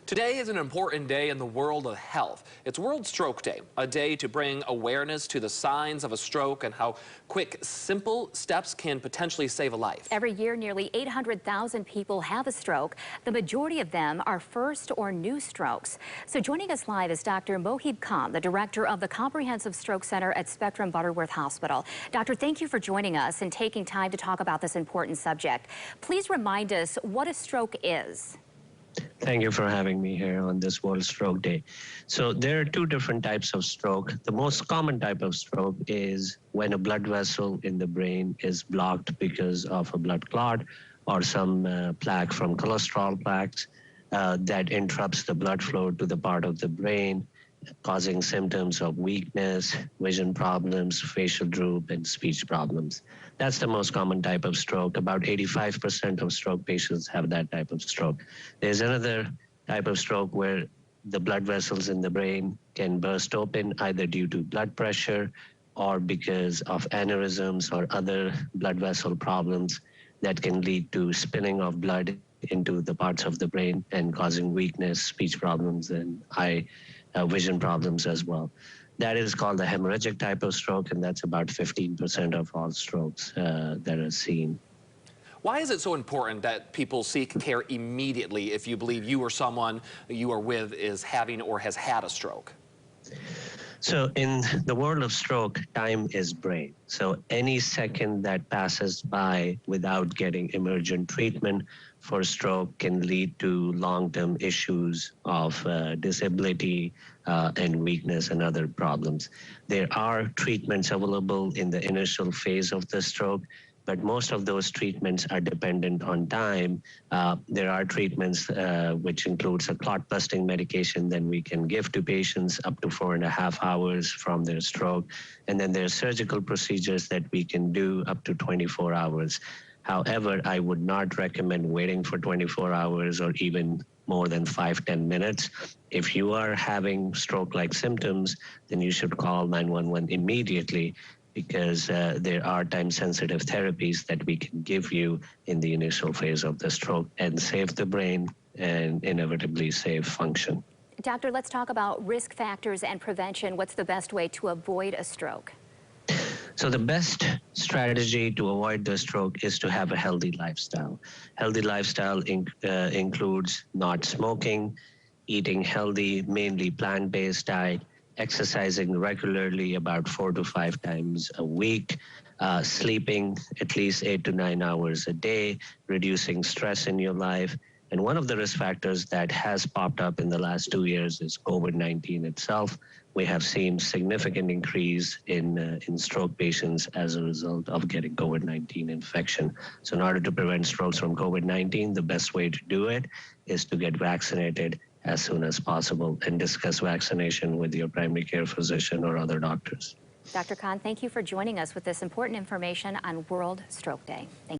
Today is an important day in the world of health. It's World Stroke Day, a day to bring awareness to the signs of a stroke and how quick, simple steps can potentially save a life. Every year, nearly 800,000 people have a stroke. The majority of them are first or new strokes. So joining us live is Dr. Mohib Khan, the director of the Comprehensive Stroke Center at Spectrum Butterworth Hospital. Doctor, thank you for joining us and taking time to talk about this important subject. Please remind us what a stroke is. Thank you for having me here on this World Stroke Day. So there are two different types of stroke. The most common type of stroke is when a blood vessel in the brain is blocked because of a blood clot or some plaque from cholesterol plaques that interrupts the blood flow to the part of the brain, causing symptoms of weakness, vision problems, facial droop, and speech problems. That's the most common type of stroke. About 85% of stroke patients have that type of stroke. There's another type of stroke where the blood vessels in the brain can burst open either due to blood pressure or because of aneurysms or other blood vessel problems that can lead to spilling of blood into the parts of the brain and causing weakness, speech problems, and vision problems as well. That is called the hemorrhagic type of stroke, and that's about 15% of all strokes that are seen. Why is it so important that people seek care immediately if you believe you or someone you are with is having or has had a stroke? So in the world of stroke, time is brain. So any second that passes by without getting emergent treatment for stroke can lead to long-term issues of disability and weakness and other problems. There are treatments available in the initial phase of the stroke, but most of those treatments are dependent on time. There are treatments which includes a clot-busting medication that we can give to patients up to 4.5 hours from their stroke. And then there are surgical procedures that we can do up to 24 hours. However, I would not recommend waiting for 24 hours or even more than 5-10 minutes. If you are having stroke-like symptoms, then you should call 911 immediately, because there are time-sensitive therapies that we can give you in the initial phase of the stroke and save the brain and inevitably save function. Doctor, let's talk about risk factors and prevention. What's the best way to avoid a stroke? So the best strategy to avoid the stroke is to have a healthy lifestyle. Healthy lifestyle includes not smoking, eating healthy, mainly plant-based diet, exercising regularly about 4 to 5 times a week, sleeping at least 8 to 9 hours a day, reducing stress in your life. And one of the risk factors that has popped up in the last 2 years is COVID-19 itself. We have seen significant increase in stroke patients as a result of getting COVID-19 infection. So in order to prevent strokes from COVID-19, the best way to do it is to get vaccinated as soon as possible and discuss vaccination with your primary care physician or other doctors. Dr. Khan, thank you for joining us with this important information on World Stroke Day. Thank you.